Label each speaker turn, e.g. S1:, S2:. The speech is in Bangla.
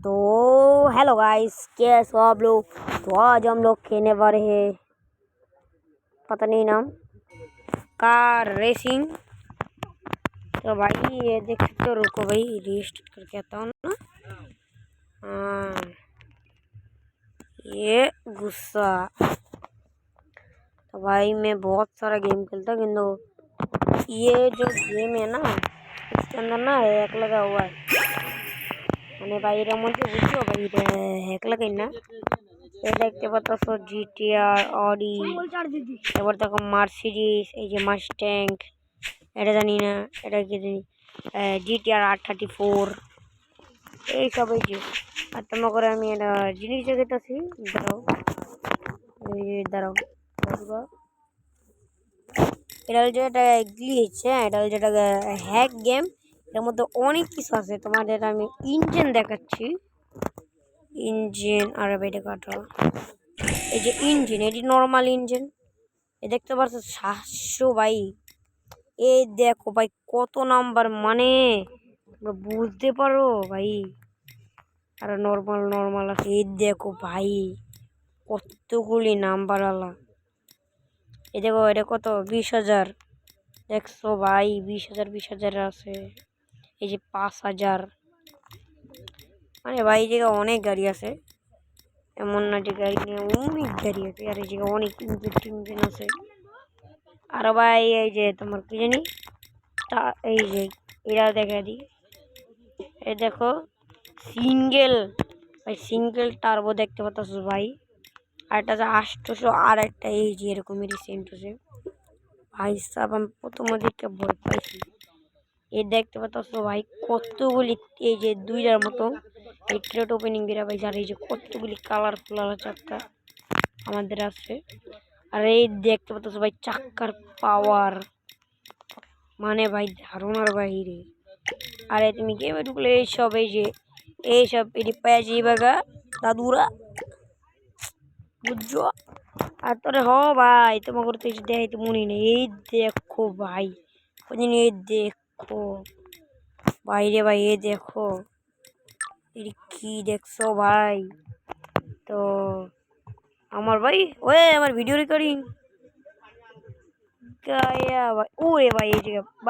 S1: तो हेलो गाइस, कैसे हो आप लोग। तो आज हम लोग खेलने वाले हैं, पता नहीं नाम, कार रेसिंग। तो भाई ये देख सकते हो, रुको भाई रिस्टार्ट करके आता हूँ ना। हाँ, ये गुस्सा। तो भाई मैं बहुत सारा गेम खेलता हूँ, किंतु ये जो गेम है ना, इसके अंदर ना हैक लगा हुआ है। मैंने भाई मुझे बुझो भाई हैक लगा ना, ये देखते পাচ্ছো জিটিআর অডি, এবার দেখো মার্সিডিজ, এই যে মাস্ট্যাং, এটা জানি না এটা কি জানি, জিটিআর R34, এইসব এই যে। আর তোমার করে আমি এটা জিনিস দেখতেছি, দাঁড়াও দাঁড়াও, এটা হচ্ছে এটা গ্লিচ। হ্যাঁ, এটা হচ্ছে এটা হ্যাক গেম। এর মধ্যে অনেক কিছু আছে, তোমাদের আমি ইঞ্জিন দেখাচ্ছি। ইঞ্জিন আর এটা কাটা, এই যে ইঞ্জিন, এটি নর্মাল ইঞ্জিন। এ দেখতে পাচ্ছ 700 ভাই। এই দেখো ভাই কত নাম্বার, মানে তোমরা বুঝতে পারো ভাই। আর নর্মাল আছে, এই দেখো ভাই কতগুলি নাম্বার আলা। এই দেখো এটা কত, 20,000। দেখছো ভাই 20,000 আছে। এই যে 5,000, মানে ভাই এই জায়গায় অনেক গাড়ি আছে, এমন না যে গাড়ি নিয়ে, অনেক গাড়ি আছে। আর এই জায়গায় অনেক ইঞ্জিন আছে। আর ভাই এই যে তোমার কি জানি, এই যে এরা দেখা দিই, এই দেখো সিঙ্গেল, ভাই সিঙ্গেল টার্বো দেখতে পাচ্ছ ভাই। আর একটা আছে 800, আর একটা এই যে এরকমেরই সেম টু সেম। ভাই সাহেব আমি প্রথম দিকে ভয় পাইছি। এই দেখতে পাচ্ছ ভাই কতগুলি, এই যে 2টার মতো এই ক্রেট ওপেনিং বেরা ভাই। আর এই যে কতগুলি কালারফুল চাক্কা আমাদের আছে। আর এই দেখতে পাচ্ছ ভাই চাক্কার পাওয়ার, মানে ভাই ধারণার বাহিরে। আরে তুমি গেমে ঢুকলে এইসব, এই যে এইসব এটি পেঁয়াজি বাগা দাদুরা, বুঝছো। আর তোরে ভাই তোমার করতে দেখাই তো মনে নেই। এই দেখো ভাই ওদিন, এই দেখো বাইরে ভাই, এই দেখো এটি কি দেখছো ভাই। তো আমার ভাই ওয়ে আমার ভিডিও রেকর্ডিং গায়া ভাই, ওরে ভাই এই যে বাবা।